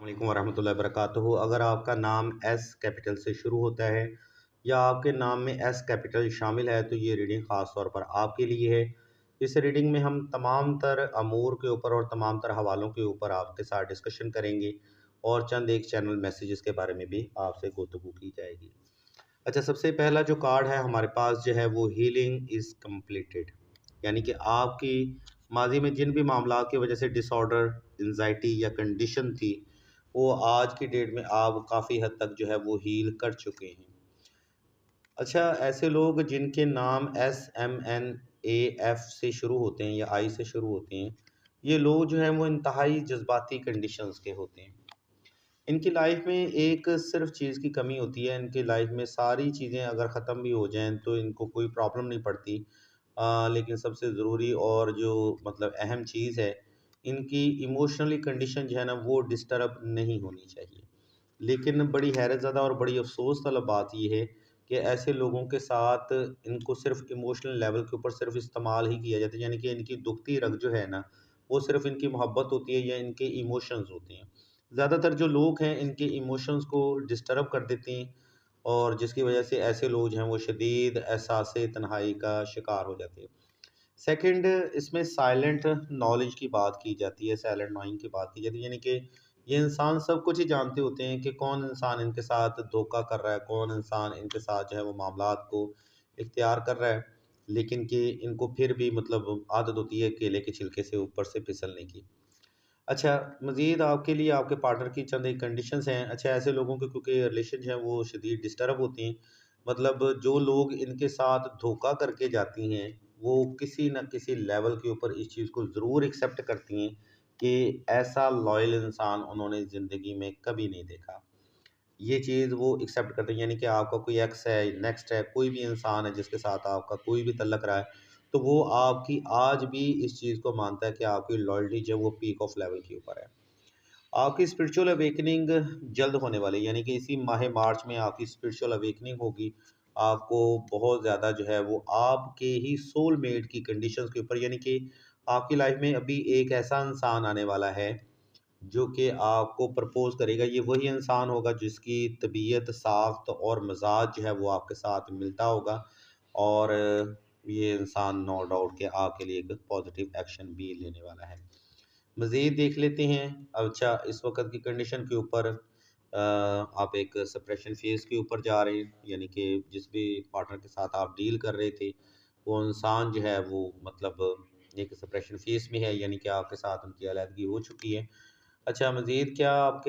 वालेकुम वरहमतुल्लाहि वबरकातुहू। अगर आपका नाम एस कैपिटल से शुरू होता है या आपके नाम में एस कैपिटल शामिल है तो ये रीडिंग ख़ास तौर पर आपके लिए है। इस रीडिंग में हम तमाम तर अमूर के ऊपर और तमाम तर हवालों के ऊपर आपके साथ डिस्कशन करेंगे और चंद एक चैनल मैसेजेस के बारे में भी आपसे गुफ्तगू की जाएगी। अच्छा, सबसे पहला जो कार्ड है हमारे पास जो है वो हीलिंग इज़ कम्प्लीटेड, यानी कि आपकी माजी में जिन भी मामला की वजह से डिसऑर्डर, एंजाइटी या कंडीशन थी, वो आज की डेट में आप काफ़ी हद तक जो है वो हील कर चुके हैं। अच्छा, ऐसे लोग जिनके नाम S M N A F से शुरू होते हैं या आई से शुरू होते हैं, ये लोग जो हैं वो इंतहाई जज्बाती कंडीशंस के होते हैं। इनकी लाइफ में एक सिर्फ चीज़ की कमी होती है, इनकी लाइफ में सारी चीज़ें अगर ख़त्म भी हो जाएं तो इनको कोई प्रॉब्लम नहीं पड़ती। लेकिन सबसे ज़रूरी और जो मतलब अहम चीज़ है, इनकी इमोशनली कंडीशन जो है ना वो डिस्टर्ब नहीं होनी चाहिए। लेकिन बड़ी हैरत ज़दा और बड़ी अफ़सोस वाला बात ये है कि ऐसे लोगों के साथ इनको सिर्फ़ इमोशनल लेवल के ऊपर सिर्फ़ इस्तेमाल ही किया जाता है, यानी कि इनकी दुखती रग जो है ना, वो सिर्फ़ इनकी मोहब्बत होती है या इनके इमोशंस होते हैं। ज़्यादातर जो लोग हैं इनके इमोशंस को डिस्टर्ब कर देते हैं और जिसकी वजह से ऐसे लोग जो हैं वो शदीद एहसास तन्हाई का शिकार हो जाते हैं। सेकंड, इसमें साइलेंट नॉलेज की बात की जाती है, साइलेंट नोइंग की बात की जाती है, यानी कि ये इंसान सब कुछ ही जानते होते हैं कि कौन इंसान इनके साथ धोखा कर रहा है, कौन इंसान इनके साथ जो है वो मामलात को इख्तियार कर रहा है, लेकिन कि इनको फिर भी मतलब आदत होती है केले के छिलके से ऊपर से फिसलने की। अच्छा, मज़ीद आपके लिए आपके पार्टनर की चंद एक कंडीशंस हैं। अच्छा, ऐसे लोगों के क्योंकि रिलेशन जो है वो शदीद डिस्टर्ब होती हैं, मतलब जो लोग इनके साथ धोखा करके जाती हैं, वो किसी न किसी लेवल के ऊपर इस चीज़ को ज़रूर एक्सेप्ट करती हैं कि ऐसा लॉयल इंसान उन्होंने ज़िंदगी में कभी नहीं देखा। ये चीज़ वो एक्सेप्ट करते हैं, यानी कि आपका कोई एक्स है, नेक्स्ट है, कोई भी इंसान है जिसके साथ आपका कोई भी तल्लक रहा है, तो वो आपकी आज भी इस चीज़ को मानता है कि आपकी लॉयल्टी जो है वो पीक ऑफ लेवल के ऊपर है। आपकी स्पिरिचुअल अवेकनिंग जल्द होने वाली है, यानी कि इसी माह मार्च में आपकी स्पिरिचुअल अवेकनिंग होगी। आपको बहुत ज़्यादा जो है वो आपके ही सोलमेट की कंडीशंस के ऊपर, यानी कि आपकी लाइफ में अभी एक ऐसा इंसान आने वाला है जो कि आपको प्रपोज़ करेगा। ये वही इंसान होगा जिसकी तबीयत, साख़्त और मिज़ाज जो है वो आपके साथ मिलता होगा और ये इंसान नो डाउट कि आपके लिए एक पॉज़िटिव एक्शन भी लेने वाला है। मज़ीद देख लेते हैं। अच्छा, इस वक़्त की कंडीशन के ऊपर आप एक सेपरेशन फ़ेज़ के ऊपर जा रहे हैं, यानी कि जिस भी पार्टनर के साथ आप डील कर रहे थे, वो इंसान जो है वो मतलब एक सेपरेशन फ़ेज़ में है, यानी कि आपके साथ उनकी अलहदगी हो चुकी है। अच्छा, मज़ीद क्या आपके